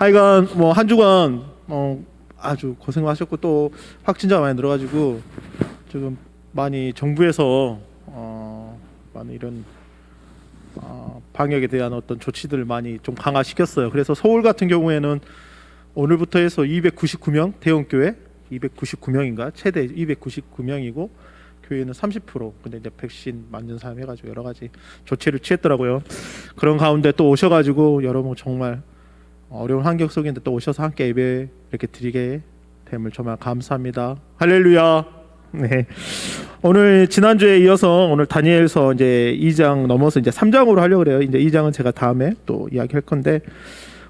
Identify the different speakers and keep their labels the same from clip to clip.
Speaker 1: 하여간 뭐 한 주간 아주 고생하셨고 또 확진자가 많이 늘어가지고 지금 많이 정부에서 많이 이런 방역에 대한 어떤 조치들을 많이 좀 강화시켰어요. 그래서 서울 같은 경우에는 오늘부터 해서 299명 대형교회 299명인가 최대 299명이고 교회는 30%. 근데 이제 백신 맞는 사람 해가지고 여러 가지 조치를 취했더라고요. 그런 가운데 또 오셔가지고 여러분 정말 어려운 환경 속인데 또 오셔서 함께 예배 이렇게 드리게 됨을 정말 감사합니다. 할렐루야. 네. 오늘 지난주에 이어서 오늘 다니엘서 이제 2장 넘어서 이제 3장으로 하려고 그래요. 이제 2장은 제가 다음에 또 이야기할 건데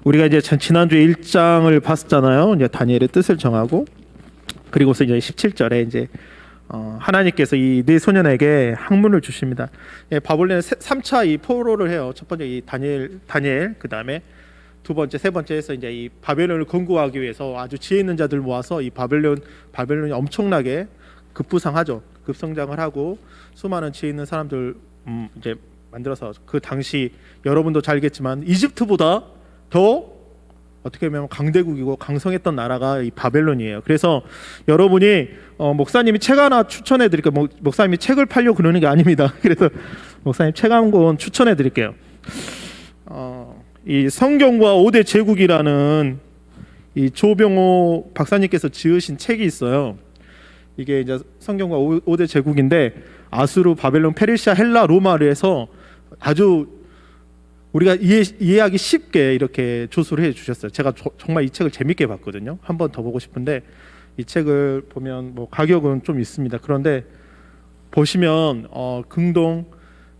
Speaker 1: 우리가 이제 지난주에 1장을 봤었잖아요. 이제 다니엘의 뜻을 정하고 그리고서 이제 17절에 이제 하나님께서 이 네 소년에게 학문을 주십니다. 예, 바벨론에 3차 이 포로를 해요. 첫 번째 이 다니엘 그다음에 두 번째, 세 번째에서 이제 이 바벨론을 건국하기 위해서 아주 지혜 있는 자들 모아서 이 바벨론이 엄청나게 급부상하죠. 급성장을 하고 수많은 지혜 있는 사람들 이제 만들어서 그 당시 여러분도 잘 알겠지만 이집트보다 더 어떻게 보면 강대국이고 강성했던 나라가 이 바벨론이에요. 그래서 여러분이 목사님이 책 하나 추천해 드릴게요. 목사님이 책을 팔려고 그러는 게 아닙니다. 그래서 목사님 책 한 권 추천해 드릴게요. 이 성경과 5대 제국이라는 이 조병호 박사님께서 지으신 책이 있어요. 이게 이제 성경과 5대 제국인데 아수르, 바벨론, 페르시아, 헬라, 로마를 해서 아주 우리가 이해하기 쉽게 이렇게 조수를 해 주셨어요. 제가 정말 이 책을 재밌게 봤거든요. 한 번 더 보고 싶은데 이 책을 보면 뭐 가격은 좀 있습니다. 그런데 보시면 긍동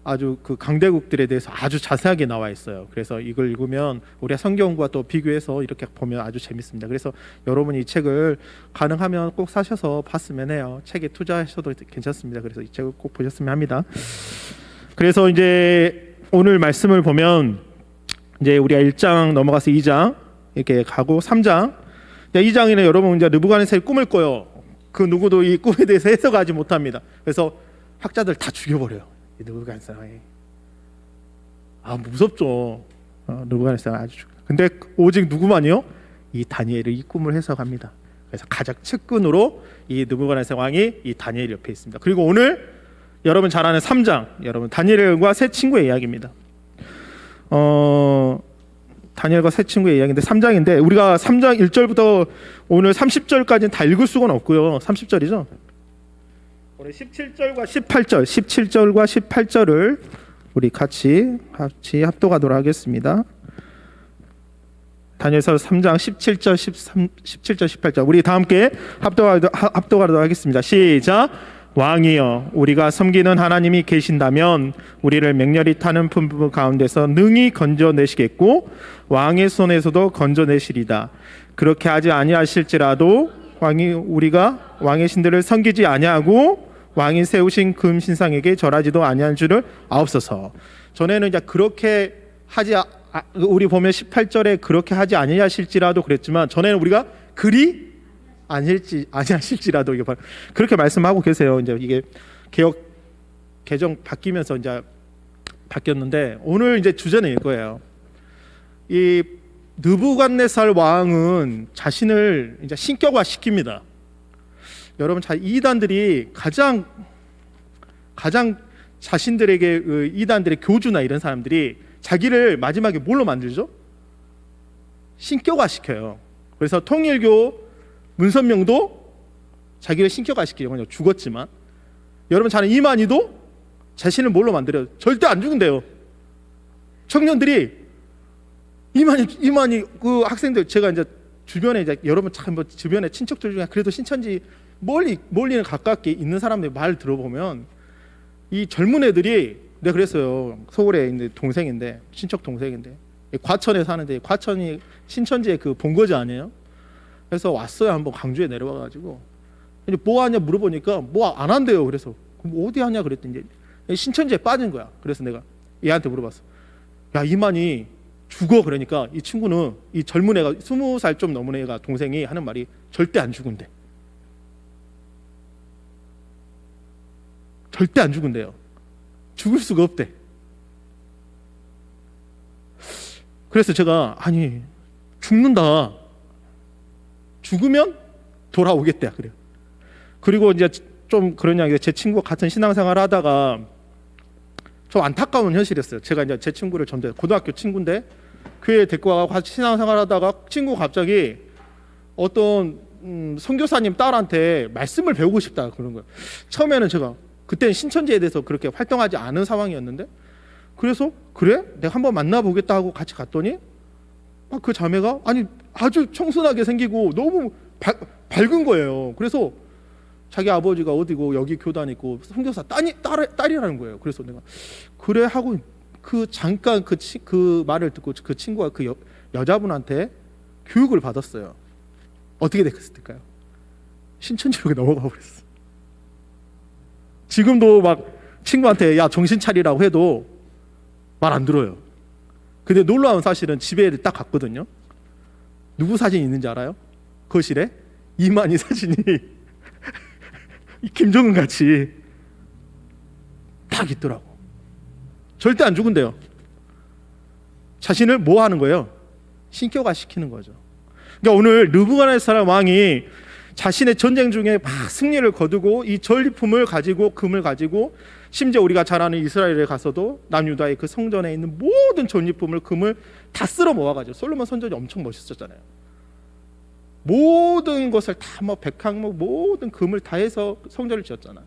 Speaker 1: 아주 그 강대국들에 대해서 아주 자세하게 나와 있어요. 그래서 이걸 읽으면 우리가 성경과 또 비교해서 이렇게 보면 아주 재밌습니다. 그래서 여러분이 이 책을 가능하면 꼭 사셔서 봤으면 해요. 책에 투자하셔도 괜찮습니다. 그래서 이 책을 꼭 보셨으면 합니다. 그래서 이제 오늘 말씀을 보면 이제 우리가 1장 넘어가서 2장 이렇게 가고 3장 2장에는 여러분 이제 느부갓네살이 꿈을 꿔요. 그 누구도 이 꿈에 대해서 해석하지 못합니다. 그래서 학자들 다 죽여버려요. 이 느부갓네살이 무섭죠. 느부갓네살 아주 근데 오직 누구만요? 이 다니엘이 이 꿈을 해석합니다. 그래서 가장 측근으로 이 느부갓네살 왕이 이 다니엘 옆에 있습니다. 그리고 오늘 여러분 잘 아는 3장 여러분 다니엘과 세 친구의 이야기입니다. 다니엘과 세 친구의 이야기인데 3장인데 우리가 3장 1절부터 오늘 30절까지는 다 읽을 수가 없고요. 30절이죠. 오늘 17절과 18절 17절과 18절을 우리 같이 합독하도록 하겠습니다. 다니엘서 3장 17절 17절 18절 우리 다 함께 합독하도록 하겠습니다. 시작. 왕이여 우리가 섬기는 하나님이 계신다면 우리를 맹렬히 타는 풍부 가운데서 능히 건져내시겠고 왕의 손에서도 건져내시리다. 그렇게 하지 아니하실지라도 우리가 왕의 신들을 섬기지 아니하고 왕이 세우신 금 신상에게 절하지도 아니할 줄을 아옵소서. 전에는 이제 그렇게 하지 우리 보면 18절에 그렇게 하지 아니하실지라도 그랬지만 전에는 우리가 그리 아니하실지라도 이게 그렇게 말씀하고 계세요. 이제 이게 개정 바뀌면서 이제 바뀌었는데 오늘 이제 주제는 이거예요. 이 느부갓네살 왕은 자신을 이제 신격화 시킵니다. 여러분 잘 이단들이 가장 자신들에게 이단들의 교주나 이런 사람들이 자기를 마지막에 뭘로 만들죠? 신격화 시켜요. 그래서 통일교 문선명도 자기를 신격화시키려고 죽었지만 여러분 잘 아는 이만희도 자신을 뭘로 만들어요? 절대 안 죽은대요. 청년들이 이만희 그 학생들 제가 이제 주변에 이제 여러분 참 뭐 주변에 친척들 중에 그래도 신천지 멀리는 가깝게 있는 사람들 말 들어보면 이 젊은 애들이 내가 그랬어요. 서울에 있는 동생인데 친척 동생인데 과천에 사는데 과천이 신천지의 그 본거지 아니에요? 그래서 왔어요. 한번 강주에 내려와가지고 이제 뭐 하냐 물어보니까 뭐 안 한대요. 그래서 뭐 어디 하냐 그랬더니 이제 신천지에 빠진 거야. 그래서 내가 얘한테 물어봤어. 야 이만희 죽어. 그러니까 이 친구는 이 젊은 애가 20살 좀 넘은 애가 동생이 하는 말이 절대 안 죽은대. 절대 안 죽은대요. 죽을 수가 없대. 그래서 제가 아니 죽는다. 죽으면 돌아오겠대. 그래요. 그리고 이제 좀 그런 이야기, 제 친구가 같은 신앙생활 하다가 좀 안타까운 현실이었어요. 제가 이제 제 친구를 전대 고등학교 친구인데 교회에 데리고 와서 같이 신앙생활 하다가 친구가 갑자기 어떤 선교사님 딸한테 말씀을 배우고 싶다 그런 거예요. 처음에는 제가 그때는 신천지에 대해서 그렇게 활동하지 않은 상황이었는데, 그래서 그래? 내가 한번 만나보겠다 하고 같이 갔더니 그 자매가 아니 아주 청순하게 생기고 너무 밝은 거예요. 그래서 자기 아버지가 어디고 여기 교단 있고 선교사 딸이라는 거예요. 그래서 내가 그래 하고 그 잠깐 그 말을 듣고 그 친구가 그 여자분한테 교육을 받았어요. 어떻게 됐을까요? 신천지로 넘어가 버렸어. 지금도 막 친구한테 야 정신 차리라고 해도 말 안 들어요. 근데 놀라운 사실은 집에 딱 갔거든요. 누구 사진이 있는지 알아요? 거실에 이만희 사진이 김정은 같이 딱 있더라고. 절대 안 죽은대요. 자신을 뭐 하는 거예요? 신격화 시키는 거죠. 그러니까 오늘 느부갓네살 왕이 자신의 전쟁 중에 막 승리를 거두고 이 전리품을 가지고 금을 가지고, 심지어 우리가 잘 아는 이스라엘에 가서도 남유다의 그 성전에 있는 모든 전리품을 금을 다 쓸어 모아가지고, 솔로몬 선전이 엄청 멋있었잖아요. 모든 것을 다 뭐 백항목 모든 금을 다 해서 성전을 지었잖아.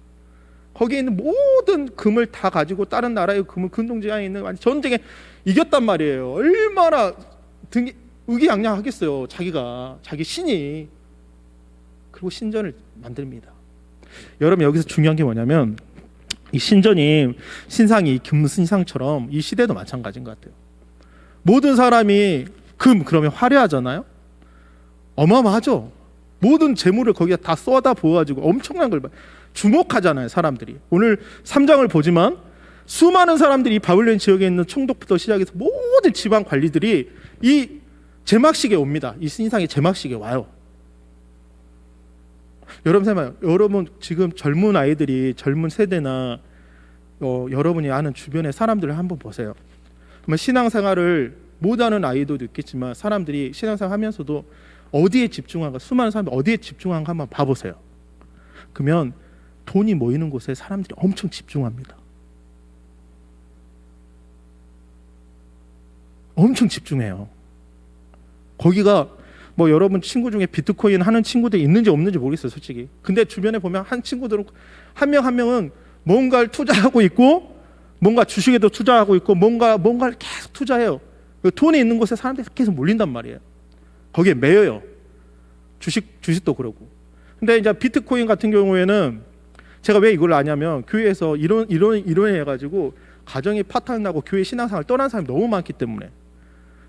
Speaker 1: 거기에 있는 모든 금을 다 가지고 다른 나라의 금을 근동지향에 있는 전쟁에 이겼단 말이에요. 얼마나 의기양양하겠어요. 자기 신이. 그리고 신전을 만듭니다. 여러분, 여기서 중요한 게 뭐냐면 이 신전이 신상이 금신상처럼 이 시대도 마찬가지인 것 같아요. 모든 사람이 그러면 화려하잖아요. 어마어마하죠. 모든 재물을 거기다 다 쏟아 부어가지고 엄청난 걸 주목하잖아요, 사람들이. 오늘 3장을 보지만 수많은 사람들이 이 바빌론 지역에 있는 총독부터 시작해서 모든 지방 관리들이 이 제막식에 옵니다. 이 신상의 제막식에 와요. 여러분 지금 젊은 아이들이, 젊은 세대나 여러분이 아는 주변의 사람들을 한번 보세요. 신앙생활을 못하는 아이들도 있겠지만 사람들이 신앙생활 하면서도 어디에 집중한가, 수많은 사람들이 어디에 집중한가 한번 봐보세요. 그러면 돈이 모이는 곳에 사람들이 엄청 집중합니다. 엄청 집중해요. 거기가 뭐 여러분 친구 중에 비트코인 하는 친구들이 있는지 없는지 모르겠어요, 솔직히. 근데 주변에 보면 한 친구들은 한 명은 뭔가를 투자하고 있고, 뭔가 주식에도 투자하고 있고, 뭔가를 계속 투자해요. 돈이 있는 곳에 사람들이 계속 몰린단 말이에요. 거기에 매여요. 주식도 그러고. 근데 이제 비트코인 같은 경우에는 제가 왜 이걸 아냐면 교회에서 이런 해가지고 가정이 파탄나고 교회 신앙생활 떠난 사람이 너무 많기 때문에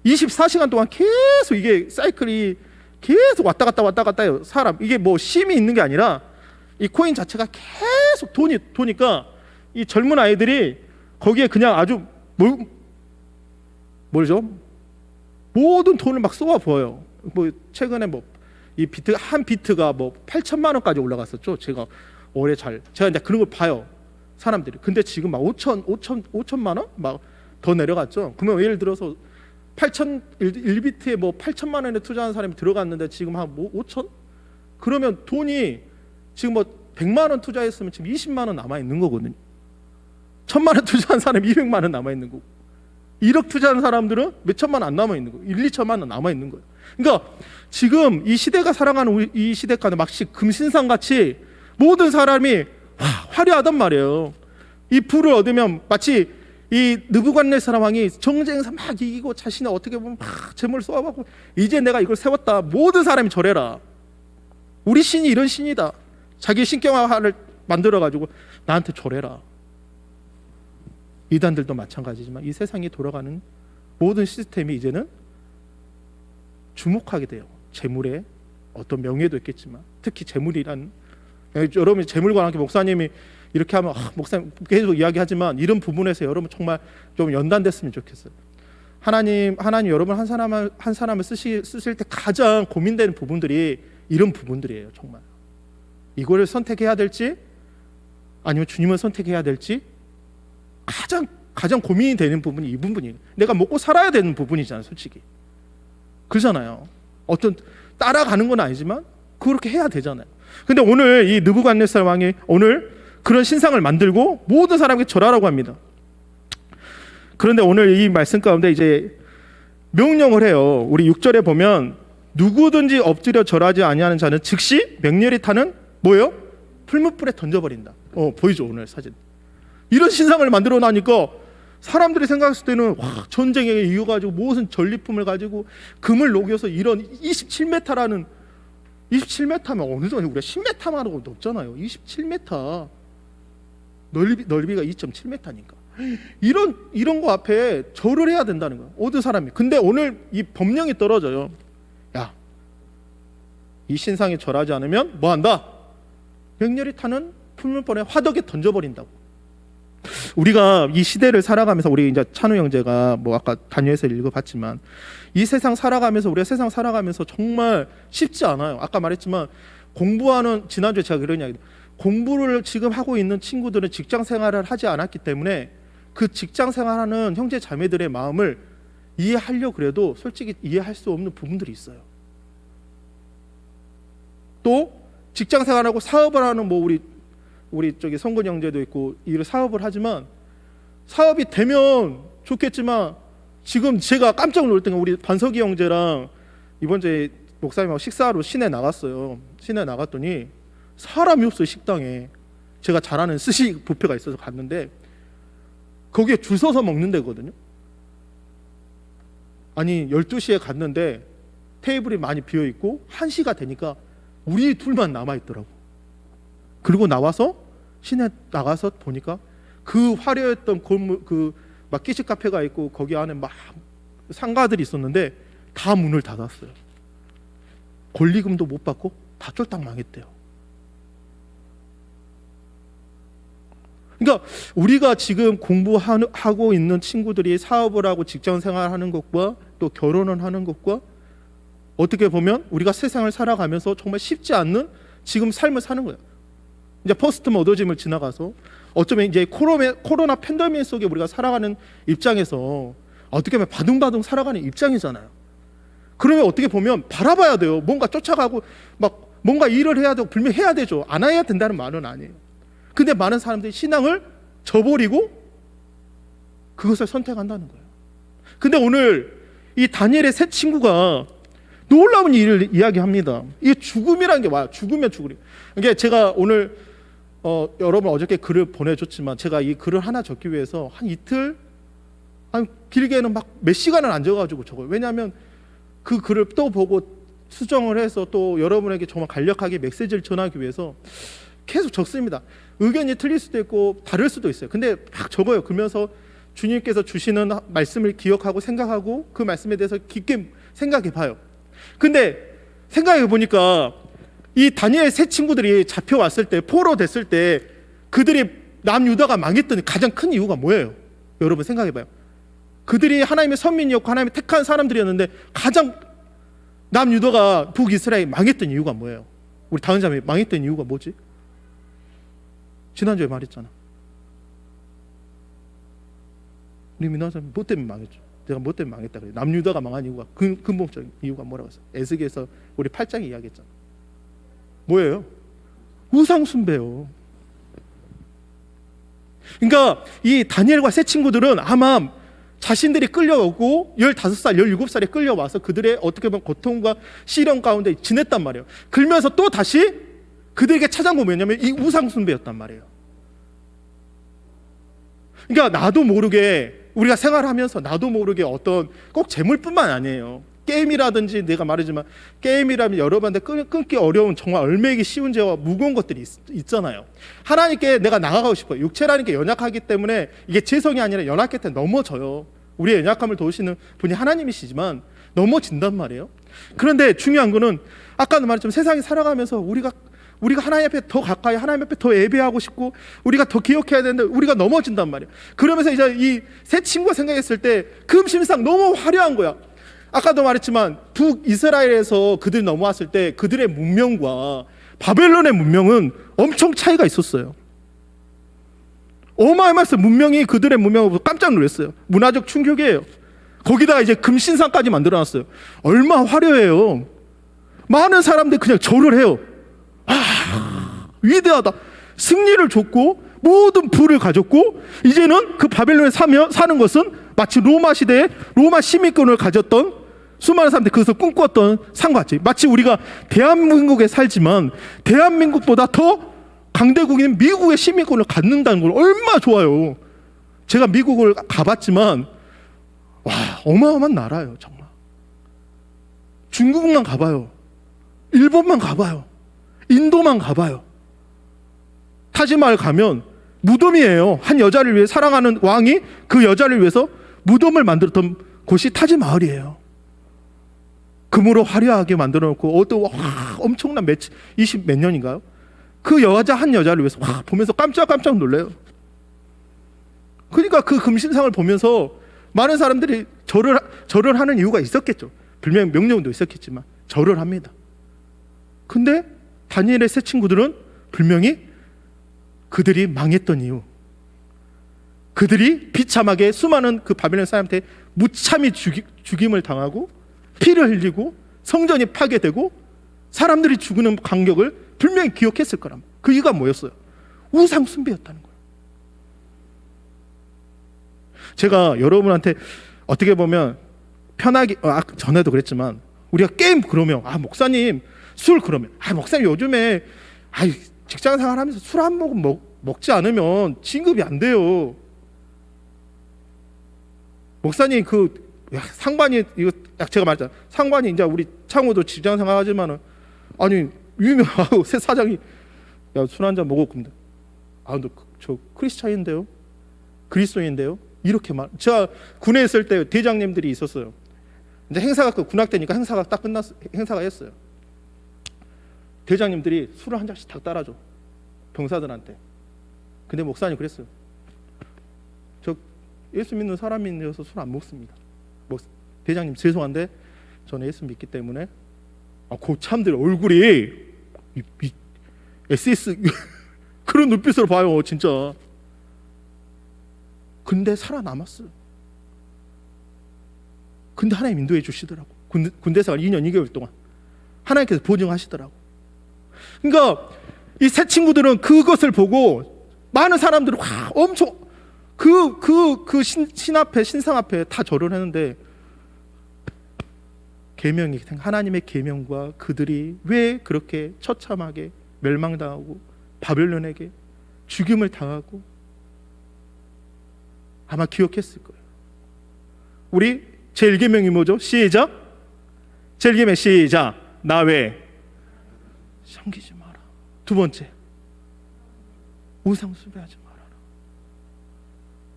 Speaker 1: 24시간 동안 계속 이게 사이클이 계속 왔다 갔다 해요. 사람 이게 뭐 쉼이 있는 게 아니라 이 코인 자체가 계속 도니까 이 젊은 아이들이 거기에 그냥 아주 뭐죠? 모든 돈을 막 쏘아 부어요. 뭐 최근에 뭐 이 한 비트가 뭐 8천만 원까지 올라갔었죠. 제가 이제 그런 걸 봐요, 사람들이. 근데 지금 막 5천만 원 막 더 내려갔죠. 그러면 예를 들어서 1비트에 뭐 8천만 원에 투자한 사람이 들어갔는데 지금 한 뭐 5천? 그러면 돈이 지금 뭐 100만 원 투자했으면 지금 20만 원 남아 있는 거거든요. 1,000만 원 투자한 사람이 200만 원 남아 있는 거고, 1억 투자한 사람들은 몇 천만 원 안 남아 있는 거예요. 2천만 원 남아 있는 거예요. 그러니까 지금 이 시대가 살아가는 이 시대가는 마치 금신상 같이 모든 사람이 화려하단 말이에요. 이 부를 얻으면 마치 이 느부갓네살 왕이 정쟁에서 막 이기고 자신이 어떻게 보면 막 재물을 쏘아받고 이제 내가 이걸 세웠다. 모든 사람이 절해라. 우리 신이 이런 신이다. 자기 신격화를 만들어가지고 나한테 절해라. 이단들도 마찬가지지만 이 세상이 돌아가는 모든 시스템이 이제는 주목하게 돼요. 재물에 어떤 명예도 있겠지만 특히 재물이란, 여러분이 재물과 함께 목사님이 이렇게 하면 목사님 계속 이야기하지만 이런 부분에서 여러분 정말 좀 연단됐으면 좋겠어요. 하나님 여러분 한 사람을 쓰실 때 가장 고민되는 부분들이 이런 부분들이에요. 정말 이거를 선택해야 될지 아니면 주님을 선택해야 될지 가장 고민이 되는 부분이 이 부분이에요. 내가 먹고 살아야 되는 부분이잖아요, 솔직히. 그러잖아요. 어떤 따라가는 건 아니지만 그렇게 해야 되잖아요. 근데 오늘 이 느부갓네살 왕이 오늘 그런 신상을 만들고 모든 사람에게 절하라고 합니다. 그런데 오늘 이 말씀 가운데 이제 명령을 해요. 우리 6절에 보면 누구든지 엎드려 절하지 아니하는 자는 즉시 맹렬히 타는 뭐예요? 풀무불에 던져버린다. 보이죠 오늘 사진. 이런 신상을 만들어 놔니까 사람들이 생각했을 때는 와, 전쟁에 이어가지고 무슨 전리품을 가지고 금을 녹여서 이런 27m라는 27m면 어느 정도 우리가 10m만 하고 높잖아요. 27m 넓이가 2.7m니까 이런 거 앞에 절을 해야 된다는 거야. 모든 사람이. 근데 오늘 이 법령이 떨어져요. 야, 이 신상에 절하지 않으면 뭐 한다? 맹렬히 타는 풀무불에 화덕에 던져버린다고. 우리가 이 시대를 살아가면서 우리 이제 찬우 형제가 뭐 아까 다니엘서 읽어봤지만 이 세상 살아가면서 우리가 세상 살아가면서 정말 쉽지 않아요. 아까 말했지만 공부하는 지난주에 제가 그런 이야기 공부를 지금 하고 있는 친구들은 직장 생활을 하지 않았기 때문에 그 직장 생활하는 형제 자매들의 마음을 이해하려고 그래도 솔직히 이해할 수 없는 부분들이 있어요. 또 직장 생활하고 사업을 하는 뭐 우리 저기 성근 형제도 있고 이 사업을 하지만 사업이 되면 좋겠지만 지금 제가 깜짝 놀랐던 게 우리 반석이 형제랑 이번 주에 목사님하고 식사하러 시내 나갔어요. 시내 나갔더니 사람이 없어요. 식당에 제가 잘 아는 스시 뷔페가 있어서 갔는데 거기에 줄 서서 먹는 데거든요. 아니 12시에 갔는데 테이블이 많이 비어있고 1시가 되니까 우리 둘만 남아있더라고. 그리고 나와서 시내 나가서 보니까 그 화려했던 골목 막 끼식 카페가 있고 거기 안에 막 상가들이 있었는데 다 문을 닫았어요. 권리금도 못 받고 다 쫄딱 망했대요. 그러니까 우리가 지금 공부하고 있는 친구들이 사업을 하고 직장 생활하는 것과 또 결혼을 하는 것과 어떻게 보면 우리가 세상을 살아가면서 정말 쉽지 않는 지금 삶을 사는 거예요. 이제 포스트 모더즘을 지나가서 어쩌면 이제 코로나 팬데믹 속에 우리가 살아가는 입장에서 어떻게 보면 바둥바둥 살아가는 입장이잖아요. 그러면 어떻게 보면 바라봐야 돼요. 뭔가 쫓아가고 막 뭔가 일을 해야 되고 분명히 해야 되죠. 안 해야 된다는 말은 아니에요. 근데 많은 사람들이 신앙을 저버리고 그것을 선택한다는 거예요. 근데 오늘 이 다니엘의 세 친구가 놀라운 일을 이야기합니다. 이 죽음이라는 게 와요. 죽으면 죽으리. 이게 제가 오늘 여러분 어저께 글을 보내줬지만 제가 이 글을 하나 적기 위해서 한 이틀, 한 길게는 막 몇 시간을 앉아가지고 적어요. 왜냐하면 그 글을 또 보고 수정을 해서 또 여러분에게 정말 간략하게 메시지를 전하기 위해서 계속 적습니다. 의견이 틀릴 수도 있고 다를 수도 있어요. 근데 막 적어요. 그러면서 주님께서 주시는 말씀을 기억하고 생각하고 그 말씀에 대해서 깊게 생각해 봐요. 근데 생각해 보니까 이 다니엘 세 친구들이 잡혀왔을 때 포로됐을 때 그들이 남유다가 망했던 가장 큰 이유가 뭐예요? 여러분 생각해 봐요. 그들이 하나님의 선민이었고 하나님의 택한 사람들이었는데 가장 남유다가 북이스라엘이 망했던 이유가 뭐예요? 우리 다은 자매 망했던 이유가 뭐지? 지난주에 말했잖아. 우리 민화자매 뭐 때문에 망했죠? 내가 뭐 때문에 망했다 그래. 남유다가 망한 이유가 근본적인 이유가 뭐라고 했어요? 에스겔에서 우리 8장에 이야기했잖아. 뭐예요? 우상 숭배요. 그러니까 이 다니엘과 세 친구들은 아마 자신들이 끌려오고 15살, 17살에 끌려와서 그들의 어떻게 보면 고통과 시련 가운데 지냈단 말이에요. 그러면서 또 다시 그들에게 찾아온 건 뭐냐면 이 우상 숭배였단 말이에요. 그러니까 나도 모르게 우리가 생활하면서 나도 모르게 어떤 꼭 재물뿐만 아니에요. 게임이라든지 내가 말하지만 게임이라면 여러분한테 끊기 어려운 정말 얼매기 쉬운 죄와 무거운 것들이 있잖아요. 하나님께 내가 나아가고 싶어요. 육체라는 게 연약하기 때문에 이게 죄성이 아니라 연약할 때 넘어져요. 우리의 연약함을 도우시는 분이 하나님이시지만 넘어진단 말이에요. 그런데 중요한 거는 아까도 말했지만 세상에 살아가면서 우리가 하나님 앞에 더 가까이 하나님 앞에 더 예배하고 싶고 우리가 더 기억해야 되는데 우리가 넘어진단 말이에요. 그러면서 이제 이 세 친구가 생각했을 때 금심상 너무 화려한 거야. 아까도 말했지만 북이스라엘에서 그들이 넘어왔을 때 그들의 문명과 바벨론의 문명은 엄청 차이가 있었어요. 어마어마했어요. 문명이 그들의 문명으로 깜짝 놀랐어요. 문화적 충격이에요. 거기다가 이제 금신상까지 만들어놨어요. 얼마나 화려해요. 많은 사람들이 그냥 절을 해요. 위대하다. 승리를 줬고 모든 부를 가졌고 이제는 그 바벨론에 사는 것은 마치 로마 시대에 로마 시민권을 가졌던 수많은 사람들이 그것을 꿈꿨던 상과 같이, 마치 우리가 대한민국에 살지만 대한민국보다 더 강대국인 미국의 시민권을 갖는다는 걸 얼마나 좋아요. 제가 미국을 가봤지만 와, 어마어마한 나라예요. 정말. 중국만 가봐요. 일본만 가봐요. 인도만 가봐요. 타지마을 가면 무덤이에요. 한 여자를 위해 사랑하는 왕이 그 여자를 위해서 무덤을 만들었던 곳이 타지마을이에요. 금으로 화려하게 만들어 놓고 엄청난 20 몇 년인가요? 그 여자 한 여자를 위해서 보면서 깜짝 놀래요. 그러니까 그 금신상을 보면서 많은 사람들이 절을 하는 이유가 있었겠죠. 분명 명령도 있었겠지만 절을 합니다. 근데 다니엘의 세 친구들은 분명히 그들이 망했던 이유, 그들이 비참하게 수많은 그 바벨론 사람한테 무참히 죽임을 당하고 피를 흘리고 성전이 파괴되고 사람들이 죽는 간격을 분명히 기억했을 거란 말이에요. 그 이유가 뭐였어요? 우상 숭배였다는 거예요. 제가 여러분한테 어떻게 보면 편하게, 전에도 그랬지만 우리가 게임 그러면 목사님 술 그러면 목사님 요즘에 직장 생활하면서 술 한 모금 먹지 않으면 진급이 안 돼요. 목사님 상관이 이거 제가 말했잖아요. 상관이 이제 우리 창호도 직장 생활하지만은 유명하고 새 사장이 술 한 잔 먹었고 저 크리스찬인데요, 그리스도인인데요. 이렇게 제가 군에 있을 때 대장님들이 있었어요. 이제 행사가 군악 때니까 행사가 딱 행사가 했어요. 대장님들이 술을 한 잔씩 딱 따라줘 병사들한테. 근데 목사님 그랬어요. 저 예수 믿는 사람이어서 술 안 먹습니다. 대장님 죄송한데 저는 예수 믿기 때문에. 고참들 얼굴이 SS 그런 눈빛으로 봐요 진짜. 근데 살아남았어요. 근데 하나님 인도해 주시더라고. 군대 생활 2년 2개월 동안 하나님께서 보증하시더라고. 그러니까 이 세 친구들은 그것을 보고 많은 사람들이 엄청 신 앞에, 신상 앞에 다 절을 했는데 계명이, 하나님의 계명과 그들이 왜 그렇게 처참하게 멸망당하고 바벨론에게 죽임을 당하고 아마 기억했을 거예요. 우리 제1계명이 뭐죠? 시작. 제1계명 시작. 나 외 섬기지 마라. 두 번째, 우상 숭배하지 말아라.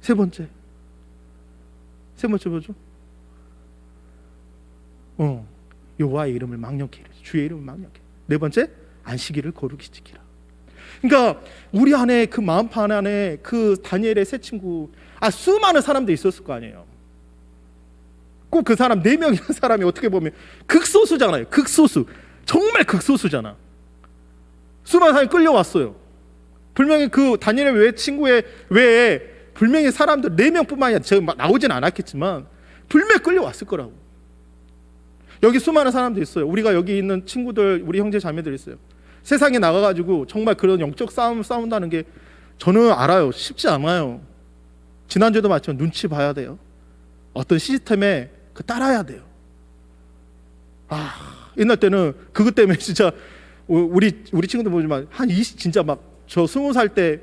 Speaker 1: 세 번째 뭐죠? 여호와의 이름을 망령케 이르지. 주의 이름을 망령케. 네 번째, 안식일을 거룩히 지키라. 그러니까 우리 안에 그 마음판 안에 그 다니엘의 세 친구, 수많은 사람들이 있었을 거 아니에요. 꼭 그 사람 4명이라는 사람이 어떻게 보면 극소수잖아요. 극소수. 정말 극소수잖아. 수많은 사람이 끌려왔어요. 분명히 그 다니엘의 외 친구의 외에 분명히 사람들 4명뿐만 아니라 제가 나오진 않았겠지만 분명히 끌려왔을 거라고. 여기 수많은 사람들이 있어요. 우리가 여기 있는 친구들, 우리 형제 자매들 있어요. 세상에 나가가지고 정말 그런 영적 싸움을 싸운다는 게 저는 알아요. 쉽지 않아요. 지난주에도 마찬가지로 눈치 봐야 돼요. 어떤 시스템에 따라야 돼요. 옛날 때는 그것 때문에 진짜 우리 친구들 보지만 진짜 저 20살 때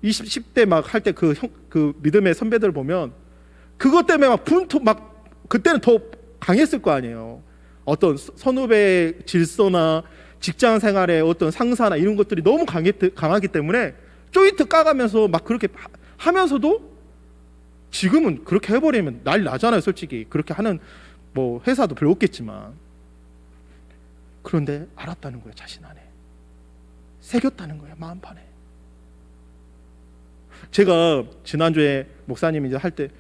Speaker 1: 10대 할 때 그 믿음의 선배들 보면 그것 때문에 그때는 더 강했을 거 아니에요. 어떤 선후배의 질서나 직장 생활의 어떤 상사나 이런 것들이 너무 강하기 때문에 조인트 까가면서 그렇게 하면서도 지금은 그렇게 해버리면 난리 나잖아요. 솔직히 그렇게 하는 회사도 별로 없겠지만. 그런데 알았다는 거예요. 자신 안에 새겼다는 거예요. 마음판에. 제가 지난주에 목사님이 이제 할 때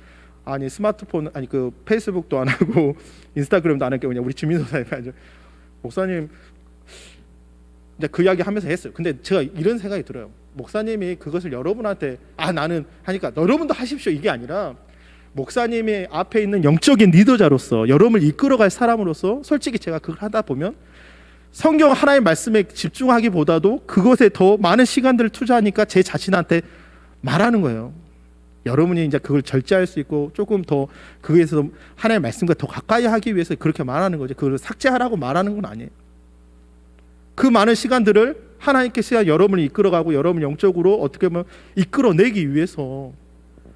Speaker 1: 스마트폰 그 페이스북도 안 하고 인스타그램도 안 하고 그냥 우리 주민 선생님이 목사님 이제 그 이야기 하면서 했어요. 근데 제가 이런 생각이 들어요. 목사님이 그것을 여러분한테 나는 하니까 여러분도 하십시오 이게 아니라 목사님의 앞에 있는 영적인 리더자로서 여러분을 이끌어갈 사람으로서 솔직히 제가 그걸 하다 보면 성경 하나의 말씀에 집중하기보다도 그것에 더 많은 시간들을 투자하니까 제 자신한테 말하는 거예요. 여러분이 이제 그걸 절제할 수 있고 조금 더 그에서 하나님의 말씀과 더 가까이 하기 위해서 그렇게 말하는 거죠. 그걸 삭제하라고 말하는 건 아니에요. 그 많은 시간들을 하나님께서 여러분을 이끌어가고 여러분 영적으로 어떻게 보면 이끌어내기 위해서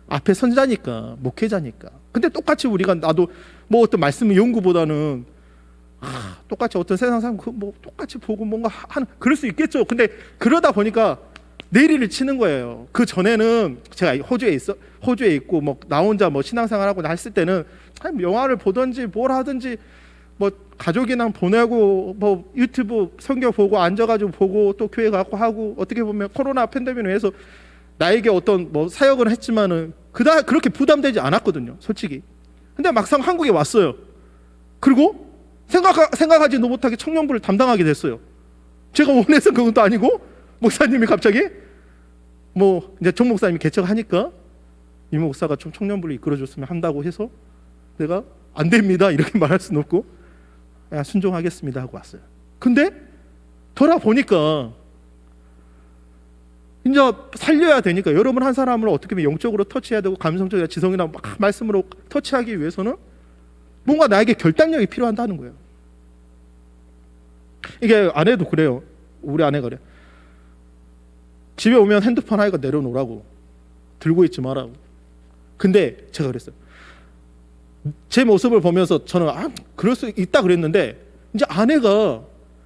Speaker 1: 앞에 선자니까, 목회자니까. 근데 똑같이 우리가 나도 뭐 어떤 말씀 연구보다는 똑같이 어떤 세상 사람 뭐 똑같이 보고 뭔가 하는 그럴 수 있겠죠. 근데 그러다 보니까 내리를 치는 거예요. 그 전에는 제가 호주에 있고 뭐 나 혼자 뭐 신앙생활하고 했을 때는 영화를 보든지 뭘 하든지 뭐 가족이랑 보내고 뭐 유튜브 성경 보고 앉아가지고 보고 또 교회 가고 하고 어떻게 보면 코로나 팬데믹을 위해서 나에게 어떤 뭐 사역을 했지만은 그렇게 부담되지 않았거든요, 솔직히. 근데 막상 한국에 왔어요. 그리고 생각하지도 못하게 청년부를 담당하게 됐어요. 제가 원해서 그것도 아니고 목사님이 갑자기 뭐 이제 정 목사님이 개척하니까 이 목사가 좀 청년부를 이끌어줬으면 한다고 해서 내가 안 됩니다 이렇게 말할 수는 없고 순종하겠습니다 하고 왔어요. 근데 돌아보니까 이제 살려야 되니까 여러분 한 사람을 어떻게 보면 영적으로 터치해야 되고 감성적이나 지성이나 막 말씀으로 터치하기 위해서는 뭔가 나에게 결단력이 필요하다는 거예요. 이게 아내도 그래요. 우리 아내가 그래요. 집에 오면 핸드폰 하니까 내려놓으라고, 들고 있지 말라고. 근데 제가 그랬어요. 제 모습을 보면서 저는 그럴 수 있다 그랬는데 이제 아내가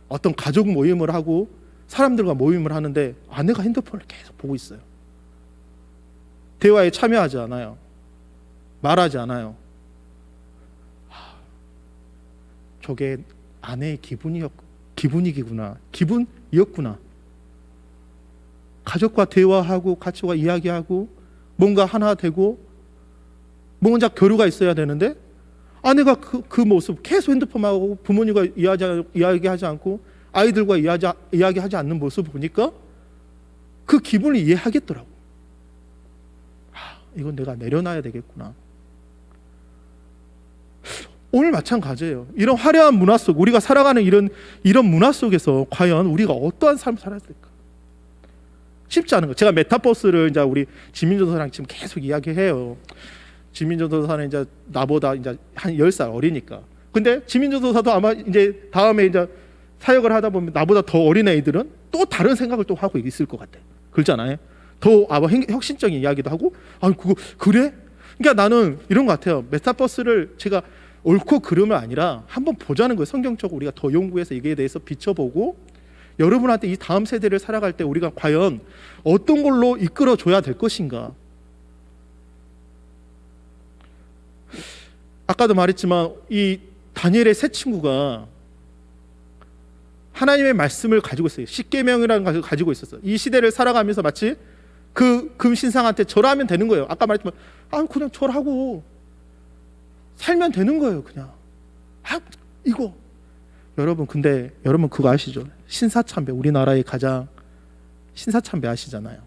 Speaker 1: 어떤 가족 모임을 하고 사람들과 모임을 하는데 아내가 핸드폰을 계속 보고 있어요. 대화에 참여하지 않아요. 말하지 않아요. 저게 아내의 기분이었구나. 가족과 대화하고 가족과 이야기하고 뭔가 하나 되고 뭔가 교류가 있어야 되는데 아내가 그 모습 계속 핸드폰만 하고 부모님과 이야기하지 않고 아이들과 이야기하지 않는 모습을 보니까 그 기분을 이해하겠더라고. 이건 내가 내려놔야 되겠구나. 오늘 마찬가지예요. 이런 화려한 문화 속 우리가 살아가는 이런 문화 속에서 과연 우리가 어떠한 삶을 살아야 될까? 쉽지 않은 거. 제가 메타버스를 이제 우리 지민 전도사랑 지금 계속 이야기해요. 지민 전도사는 이제 나보다 이제 한 10살 어리니까. 근데 지민 전도사도 아마 이제 다음에 이제 사역을 하다 보면 나보다 더 어린 애들은 또 다른 생각을 또 하고 있을 것 같아. 그렇잖아요. 더 아마 혁신적인 이야기도 하고. 그거 그래? 그러니까 나는 이런 것 같아요. 메타버스를 제가 옳고 그름은 아니라 한번 보자는 거예요. 성경적으로 우리가 더 연구해서 이게 대해서 비춰보고 여러분한테 이 다음 세대를 살아갈 때 우리가 과연 어떤 걸로 이끌어줘야 될 것인가. 아까도 말했지만 이 다니엘의 세 친구가 하나님의 말씀을 가지고 있어요. 십계명이라는 것을 가지고 있었어요. 이 시대를 살아가면서 마치 그 금신상한테 절하면 되는 거예요. 아까 말했지만 그냥 절하고 살면 되는 거예요. 그냥 이거 여러분, 근데 여러분 그거 아시죠? 신사참배, 우리나라의 가장 신사참배 아시잖아요.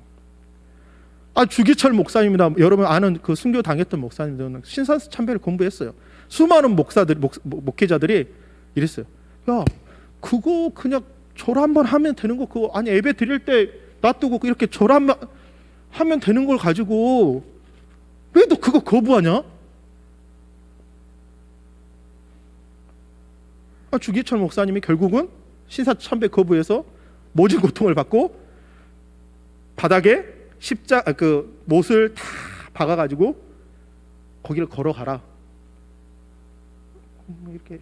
Speaker 1: 주기철 목사님이나 여러분 아는 그 순교 당했던 목사님들은 신사참배를 공부했어요. 수많은 목회자들이 이랬어요. 야, 그거 그냥 절 한번 하면 되는 거, 그거 아니 예배 드릴 때 놔두고 이렇게 절 한번 하면 되는 걸 가지고 왜 너 그거 거부하냐? 주기철 목사님이 결국은 신사참배 거부해서 모진 고통을 받고 바닥에 못을 다 박아가지고 거기를 걸어가라. 이렇게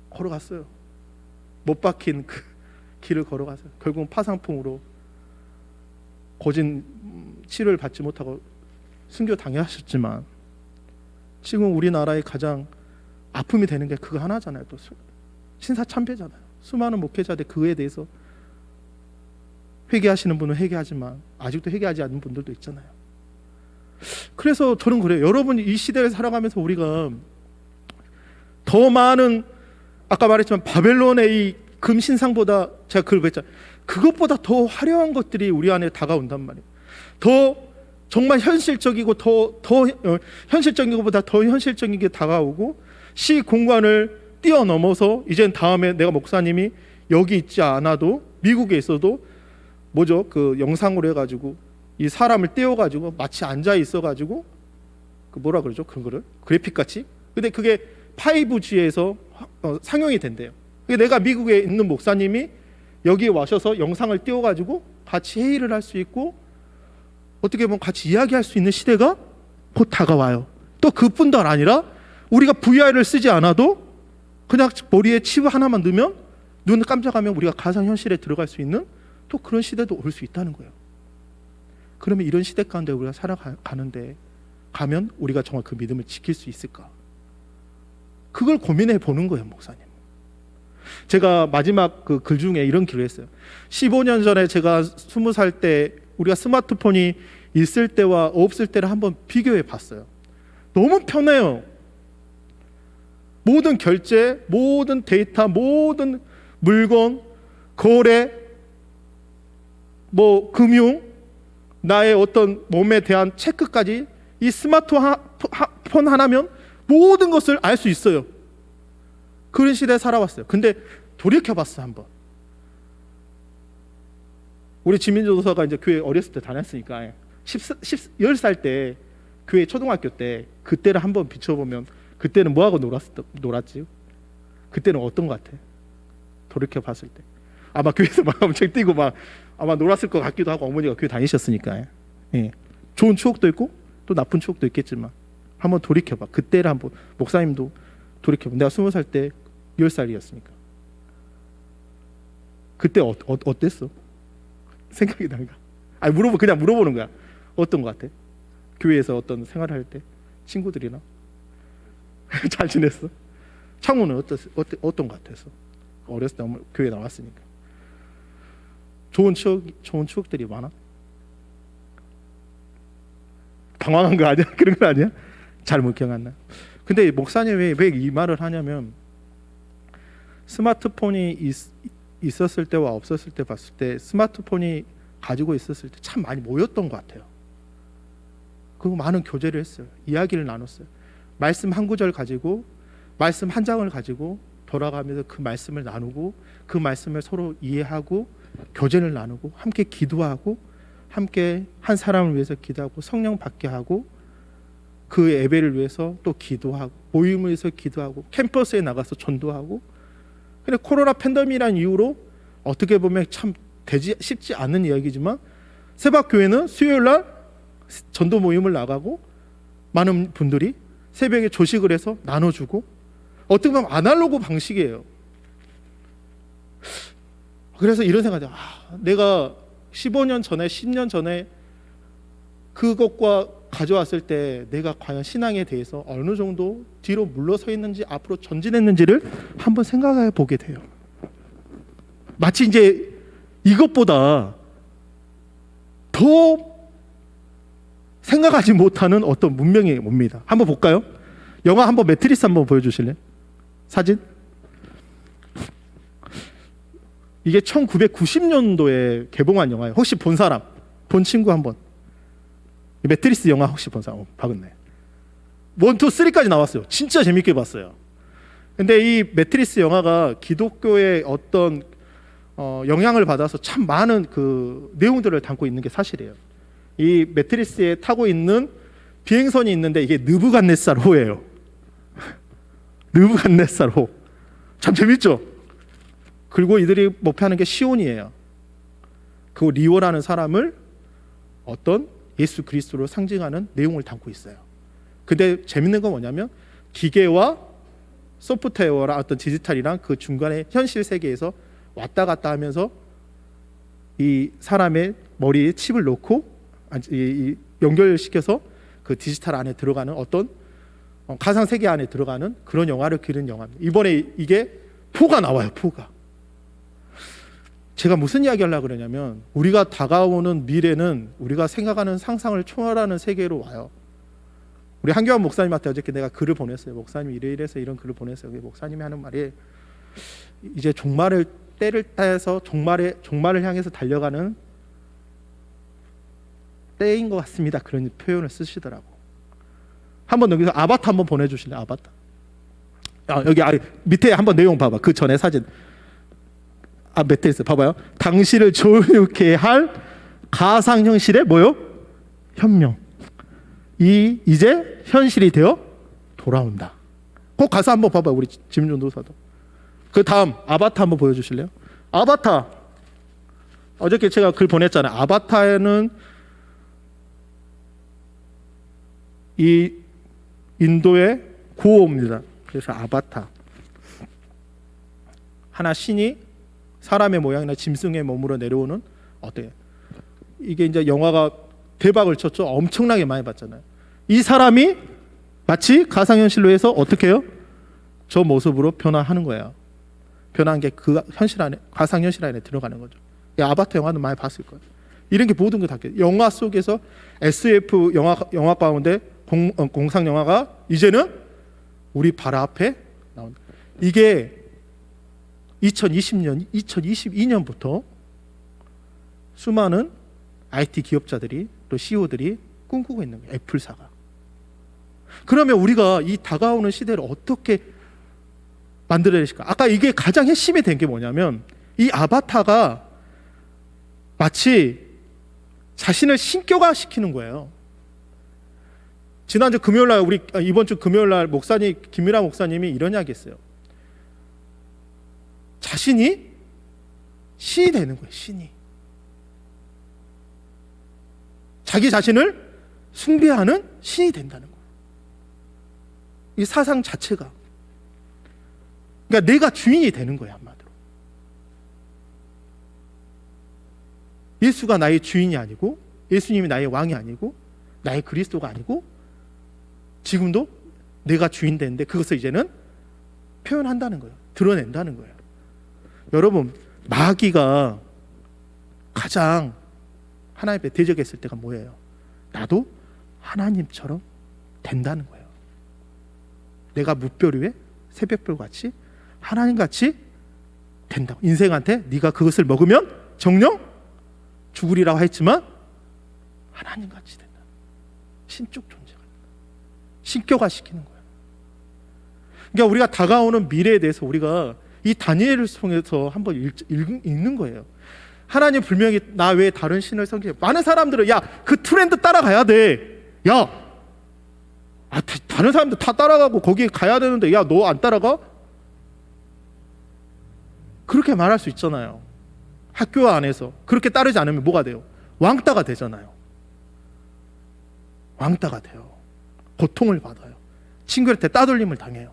Speaker 1: 걸어갔어요. 못 박힌 그 길을 걸어가서 결국은 파상풍으로 고진 치료를 받지 못하고 순교 당하셨지만 지금 우리나라의 가장 아픔이 되는 게 그거 하나잖아요. 또 신사참배잖아요. 수많은 목회자들 그에 대해서 회개하시는 분은 회개하지만 아직도 회개하지 않는 분들도 있잖아요. 그래서 저는 그래요. 여러분 이 시대를 살아가면서 우리가 더 많은 아까 말했지만 바벨론의 이 금신상보다 제가 그걸 그랬잖아요. 그것보다 더 화려한 것들이 우리 안에 다가온단 말이에요. 더 정말 현실적이고 더 현실적인 것보다 더 현실적인 게 다가오고 시 공간을 뛰어넘어서 이젠 다음에 내가 목사님이 여기 있지 않아도 미국에 있어도 뭐죠? 그 영상으로 해가지고 이 사람을 떼어가지고 마치 앉아 있어가지고 그 뭐라 그러죠? 그런 거를 그래픽 같이. 근데 그게 5G에서 상영이 된대요. 내가 미국에 있는 목사님이 여기에 와셔서 영상을 띄워가지고 같이 회의를 할 수 있고 어떻게 보면 같이 이야기할 수 있는 시대가 곧 다가와요. 또 그뿐도 아니라 우리가 VR을 쓰지 않아도 그냥 머리에 칩 하나만 넣으면 눈을 깜짝하면 우리가 가상현실에 들어갈 수 있는 또 그런 시대도 올 수 있다는 거예요. 그러면 이런 시대 가운데 우리가 살아가는데 가면 우리가 정말 그 믿음을 지킬 수 있을까? 그걸 고민해 보는 거예요, 목사님. 제가 마지막 그 글 중에 이런 글을 했어요. 15년 전에 제가 20살 때 우리가 스마트폰이 있을 때와 없을 때를 한번 비교해 봤어요. 너무 편해요. 모든 결제, 모든 데이터, 모든 물건, 거래, 뭐 금융, 나의 어떤 몸에 대한 체크까지 이 스마트폰 하나면 모든 것을 알 수 있어요. 그런 시대에 살아왔어요. 근데 돌이켜봤어 한번. 우리 지민조도사가 이제 교회 어렸을 때 다녔으니까 10살 때 교회 초등학교 때 그때를 한번 비춰보면 그때는 뭐하고 놀았지? 그때는 어떤 것 같아? 돌이켜봤을 때 아마 교회에서 막 엄청 뛰고 막 아마 놀았을 것 같기도 하고 어머니가 교회 다니셨으니까 예. 좋은 추억도 있고 또 나쁜 추억도 있겠지만 한번 돌이켜봐. 그때를 한번 목사님도 돌이켜봐. 내가 20살 때 10살이었으니까 그때 어땠어? 생각이 나니까 아니 그냥 물어보는 거야. 어떤 것 같아? 교회에서 어떤 생활을 할 때 친구들이나 잘 지냈어? 창우는 어떤 것 같았어? 어렸을 때 교회 나왔으니까 좋은 추억들이 많아? 당황한 거 아니야? 그런 거 아니야? 잘 못 기억 안 나. 근데 목사님 왜 이 말을 하냐면 스마트폰이 있었을 때와 없었을 때 봤을 때 스마트폰이 가지고 있었을 때 참 많이 모였던 것 같아요. 그리고 많은 교제를 했어요. 이야기를 나눴어요. 말씀 한 구절 가지고 말씀 한 장을 가지고 돌아가면서 그 말씀을 나누고 그 말씀을 서로 이해하고 교제를 나누고 함께 기도하고 함께 한 사람을 위해서 기도하고 성령 받게 하고 그 예배를 위해서 또 기도하고 모임을 위해서 기도하고 캠퍼스에 나가서 전도하고. 근데 코로나 팬데믹이라는 이유로 어떻게 보면 참 쉽지 않은 이야기지만 새벽교회는 수요일날 전도 모임을 나가고 많은 분들이 새벽에 조식을 해서 나눠주고 어떻게 보면 아날로그 방식이에요. 그래서 이런 생각이 내가 15년 전에 10년 전에 그것과 가져왔을 때 내가 과연 신앙에 대해서 어느 정도 뒤로 물러서 있는지 앞으로 전진했는지를 한번 생각해 보게 돼요. 마치 이제 이것보다 더 생각하지 못하는 어떤 문명이 옵니다. 한번 볼까요? 영화 한번 매트리스 한번 보여주실래요? 사진. 이게 1990년도에 개봉한 영화예요. 혹시 본 사람? 본 친구 한번. 매트리스 영화 혹시 본 사람? 박은네. 1, 2, 3까지 나왔어요. 진짜 재밌게 봤어요. 근데 이 매트리스 영화가 기독교의 어떤 영향을 받아서 참 많은 그 내용들을 담고 있는 게 사실이에요. 이 매트리스에 타고 있는 비행선이 있는데 이게 느부갓네살호예요. 느부갓네살호. 참 재밌죠? 그리고 이들이 목표하는 게 시온이에요. 그 리오라는 사람을 어떤 예수 그리스도로 상징하는 내용을 담고 있어요. 근데 재밌는 건 뭐냐면 기계와 소프트웨어랑 어떤 디지털이랑 그 중간에 현실 세계에서 왔다 갔다 하면서 이 사람의 머리에 칩을 놓고 연결시켜서 그 디지털 안에 들어가는 어떤 가상 세계 안에 들어가는 그런 영화를 그린 영화입니다. 이번에 이게 4가 나와요. 4가. 제가 무슨 이야기 하려고 그러냐면 우리가 다가오는 미래는 우리가 생각하는 상상을 초월하는 세계로 와요. 우리 한교환 목사님한테 어저께 내가 글을 보냈어요. 목사님 이래서 이런 글을 보냈어요. 목사님이 하는 말이 이제 종말을 때를 따서 종말을 향해서 달려가는 때인 것 같습니다. 그런 표현을 쓰시더라고. 한번 여기서 아바타 한번 보내주실래요? 아바타. 여기 밑에 한번 내용 봐봐. 그 전에 사진. 밑에 있어요. 봐봐요. 당신을 조용케 할 가상현실의 뭐요? 현명. 이제 현실이 되어 돌아온다. 꼭 가서 한번 봐봐요. 우리 김준도사도. 그 다음 아바타 한번 보여주실래요? 아바타. 어저께 제가 글 보냈잖아요. 아바타에는 이 인도의 구호입니다. 그래서 아바타. 하나 신이 사람의 모양이나 짐승의 몸으로 내려오는 어때요? 이게 이제 영화가 대박을 쳤죠. 엄청나게 많이 봤잖아요. 이 사람이 마치 가상현실로 해서 어떻게 해요? 저 모습으로 변화하는 거예요. 변한 게 그 현실 안에, 가상현실 안에 들어가는 거죠. 아바타 영화는 많이 봤을 거예요. 이런 게 모든 게 다 영화 속에서 SF 영화 가운데 공상 영화가 이제는 우리 발 앞에 나온다. 이게 2020년, 2022년부터 수많은 IT 기업자들이 또 CEO들이 꿈꾸고 있는 거예요. 애플사가. 그러면 우리가 이 다가오는 시대를 어떻게 만들어야 될까? 아까 이게 가장 핵심이 된 게 뭐냐면 이 아바타가 마치 자신을 신격화 시키는 거예요. 지난주 금요일날 이번 주 금요일날 목사님 김미라 목사님이 이런 이야기했어요. 자신이 신이 되는 거예요. 신이 자기 자신을 숭배하는 신이 된다는 거예요. 이 사상 자체가 그러니까 내가 주인이 되는 거예요. 한마디로 예수가 나의 주인이 아니고 예수님이 나의 왕이 아니고 나의 그리스도가 아니고 지금도 내가 주인 되는데 그것을 이제는 표현한다는 거예요. 드러낸다는 거예요. 여러분 마귀가 가장 하나님 앞에 대적했을 때가 뭐예요? 나도 하나님처럼 된다는 거예요. 내가 무별 위에 새벽별 같이 하나님같이 된다고. 인생한테 네가 그것을 먹으면 정령 죽으리라고 했지만 하나님같이 된다. 신적 존재가 신격화시키는 거예요. 그러니까 우리가 다가오는 미래에 대해서 우리가 이 다니엘을 통해서 한번 읽는 거예요. 하나님 분명히 나 외에 다른 신을 섬기죠. 많은 사람들은 야, 그 트렌드 따라가야 돼. 야, 다른 사람들 다 따라가고 거기에 가야 되는데 야, 너 안 따라가? 그렇게 말할 수 있잖아요. 학교 안에서 그렇게 따르지 않으면 뭐가 돼요? 왕따가 되잖아요. 왕따가 돼요. 고통을 받아요. 친구한테 따돌림을 당해요.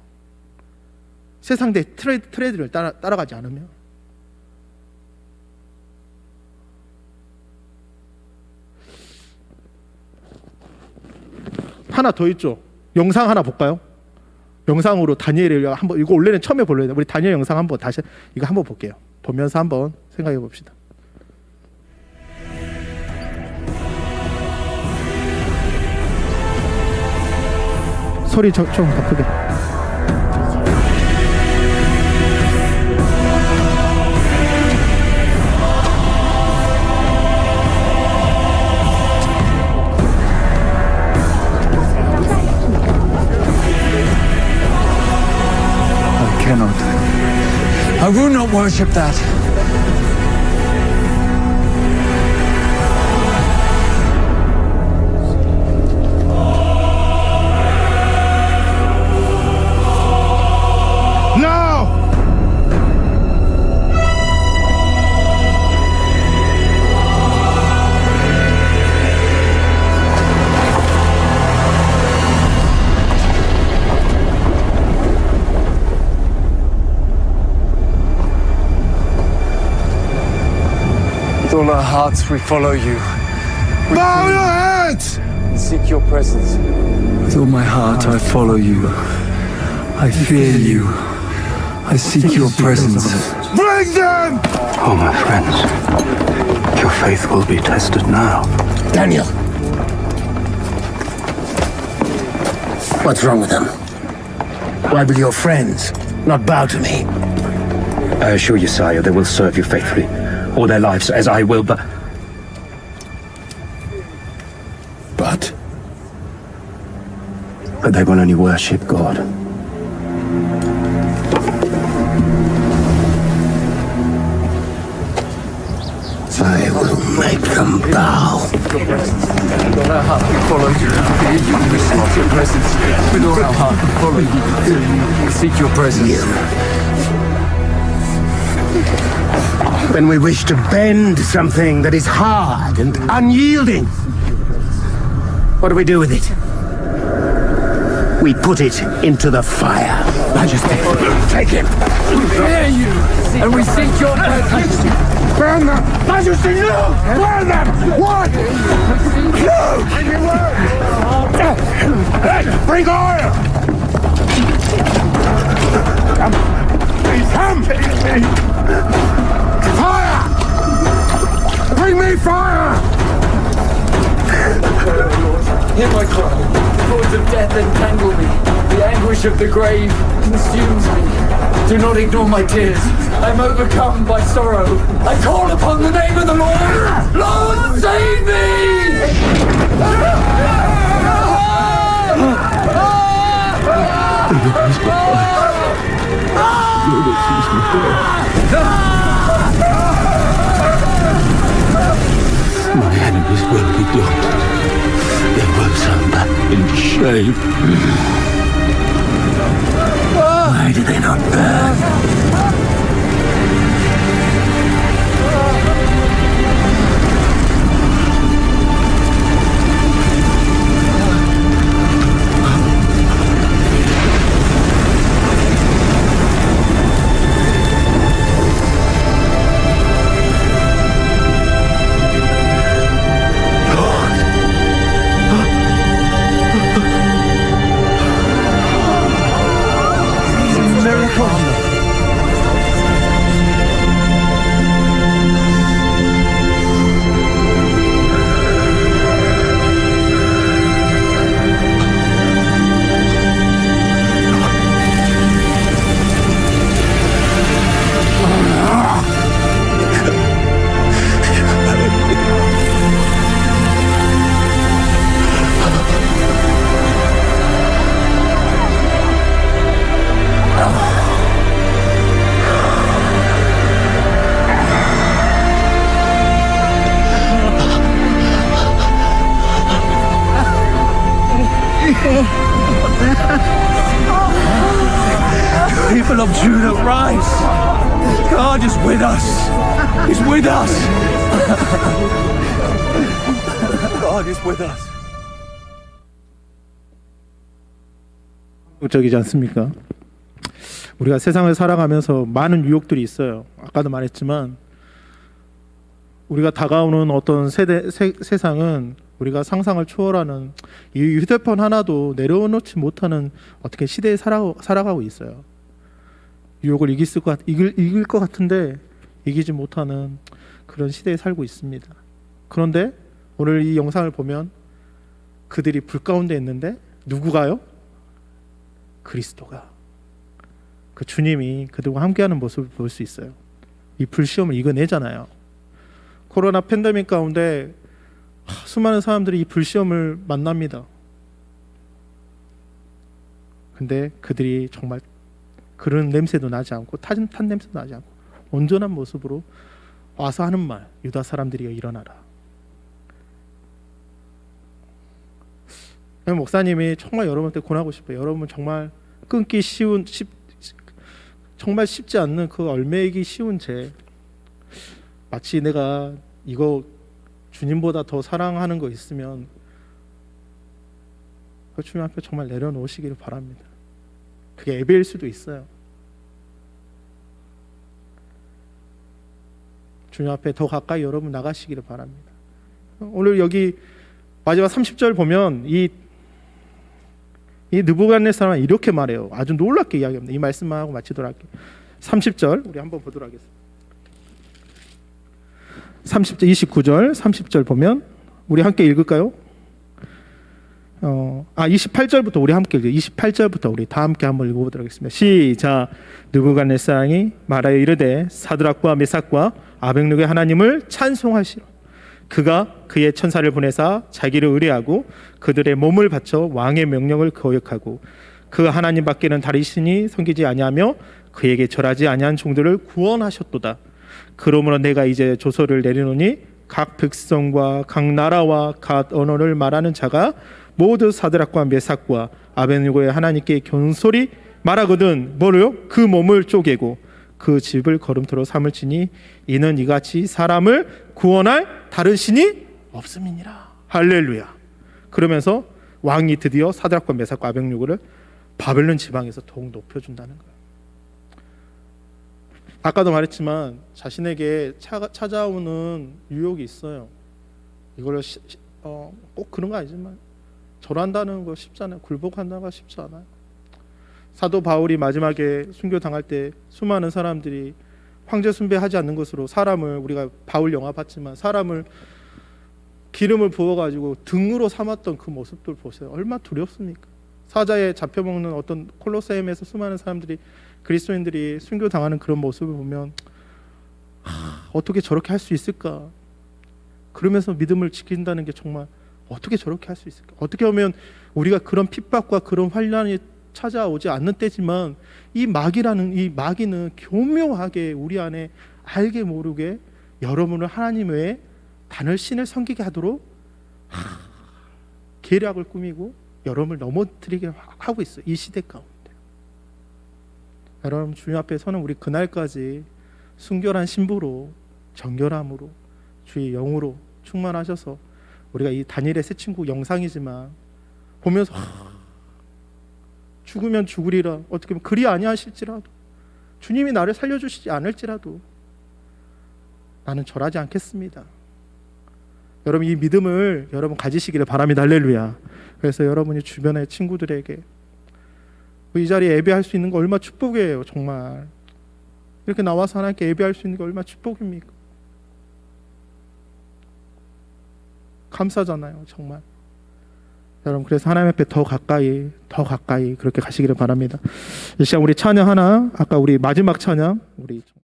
Speaker 1: 세상대 트렌드를 따라가지 않으면. 하나 더 있죠. 영상 하나 볼까요? 영상으로 다니엘을 한번, 이거 원래는 처음에 볼래요. 우리 다니엘 영상 한번 다시 이거 한번 볼게요. 보면서 한번 생각해 봅시다. 소리 좀 더 크게.
Speaker 2: I will not worship that.
Speaker 3: No!
Speaker 2: With all our hearts we follow you.
Speaker 3: Bow your heads!
Speaker 2: And seek your presence. With all my heart I follow you. I fear you. I seek your presence.
Speaker 3: Bring them!
Speaker 4: Oh, my friends, your faith will be tested now.
Speaker 5: Daniel. What's wrong with them? Why will your friends not bow to me?
Speaker 4: I assure you, sire, they will serve you faithfully all their lives, as I will, but...
Speaker 5: But they will only worship God. I will make them bow.
Speaker 2: With all our heart we follow you. We seek your presence. With all our heart we follow you. We seek your presence.
Speaker 5: When we wish to bend something that is hard and unyielding, what do we do with it? We put it into the fire. Majesty, take him.
Speaker 2: We fear you, and we seek your presence.
Speaker 3: Burn them! Majesty, no! Burn them! What? No! Bring oil! Come! Fire! Bring me fire!
Speaker 2: Hear my cry. The cords of death entangle me. The anguish of the grave consumes me. Do not ignore my tears. I am overcome by sorrow. I call upon the name of the Lord. Lord, save me!
Speaker 4: My enemies will be gone. They will turn back in shame.
Speaker 5: Why do they not burn?
Speaker 2: People of Judah, rise! God is with us! He's with us! God is with us!
Speaker 1: 적이지 않습니까? 우리가 세상을 살아가면서 많은 유혹들이 있어요. 아까도 말했지만 우리가 다가오는 어떤 세상은 우리가 상상을 초월하는 이 휴대폰 하나도 내려놓지 못하는 어떻게 시대에 살아가고 있어요. 유혹을 이길 것 같은데 이기지 못하는 그런 시대에 살고 있습니다. 그런데 오늘 이 영상을 보면 그들이 불 가운데 있는데 누구가요? 그리스도가, 그 주님이 그들과 함께하는 모습을 볼 수 있어요. 이 불시험을 이겨내잖아요. 코로나 팬데믹 가운데 수많은 사람들이 이 불시험을 만납니다. 근데 그들이 정말 그런 냄새도 나지 않고 탄 냄새도 나지 않고 온전한 모습으로 와서 하는 말, 유다 사람들이여 일어나라. 목사님이 정말 여러분한테 권하고 싶어요. 여러분 정말 끊기 정말 쉽지 않는 그 얼매이기 쉬운 죄, 마치 내가 이거 주님보다 더 사랑하는 거 있으면 그 주님 앞에 정말 내려놓으시기를 바랍니다. 그게 예배일 수도 있어요. 주님 앞에 더 가까이 여러분 나가시기를 바랍니다. 오늘 여기 마지막 30절 보면 이 느부갓네살은 이렇게 말해요. 아주 놀랍게 이야기합니다. 이 말씀만 하고 마치도록 할게요. 30절 우리 한번 보도록 하겠습니다. 30절, 29절, 30절 보면 우리 함께 읽을까요? 28절부터 우리 함께 읽어요. 28절부터 우리 다 함께 한번 읽어보도록 하겠습니다. 시작. 느부갓네살이 말하여 이르되 사드락과 메삭과 아벳느고의 하나님을 찬송하시라. 그가 그의 천사를 보내사 자기를 의뢰하고 그들의 몸을 바쳐 왕의 명령을 거역하고 그 하나님 밖에는 다른 신이 섬기지 아니하며 그에게 절하지 아니한 종들을 구원하셨도다. 그러므로 내가 이제 조서를 내리노니 각 백성과 각 나라와 각 언어를 말하는 자가 모두 사드락과 메삭과 아벤느고의 하나님께 견소리 말하거든 뭐로요? 그 몸을 쪼개고 그 집을 거름토로 삼을지니 이는 이같이 사람을 구원할 다른 신이 없음이니라. 할렐루야. 그러면서 왕이 드디어 사드락과 메삭과 아벤느고를 바벨론 지방에서 더욱 높여준다는 거예요. 아까도 말했지만 자신에게 찾아오는 유혹이 있어요. 이걸 꼭 그런 거 아니지만 절한다는 거 쉽잖아요. 굴복한다는 거 쉽지 않아요. 사도 바울이 마지막에 순교당할 때 수많은 사람들이 황제 숭배하지 않는 것으로 사람을, 우리가 바울 영화 봤지만 사람을 기름을 부어가지고 등으로 삼았던 그 모습들 보세요. 얼마나 두렵습니까? 사자에 잡혀먹는 어떤 콜로세움에서 수많은 사람들이, 그리스도인들이 순교당하는 그런 모습을 보면 어떻게 저렇게 할 수 있을까? 그러면서 믿음을 지킨다는 게 정말 어떻게 저렇게 할 수 있을까? 어떻게 보면 우리가 그런 핍박과 그런 환난이 찾아오지 않는 때지만 이 마귀는 교묘하게 우리 안에 알게 모르게 여러분을 하나님 외에 다른 신을 섬기게 하도록 계략을 꾸미고 여러분을 넘어뜨리게 하고 있어요. 이 시대 가운데. 여러분, 주님 앞에 서는 우리 그날까지 순결한 신부로, 정결함으로, 주의 영으로 충만하셔서 우리가 이 다니엘의 새 친구 영상이지만 보면서 죽으면 죽으리라, 어떻게 보면 그리 아니하실지라도, 주님이 나를 살려주시지 않을지라도 나는 절하지 않겠습니다. 여러분, 이 믿음을 여러분 가지시기를 바랍니다. 할렐루야. 그래서 여러분이 주변의 친구들에게 이 자리에 예배할 수 있는 거 얼마나 축복이에요. 정말 이렇게 나와서 하나님께 예배할 수 있는 게 얼마나 축복입니까? 감사잖아요. 정말. 여러분, 그래서 하나님 앞에 더 가까이 그렇게 가시기를 바랍니다. 이 시간 우리 찬양 하나, 아까 우리 마지막 찬양 우리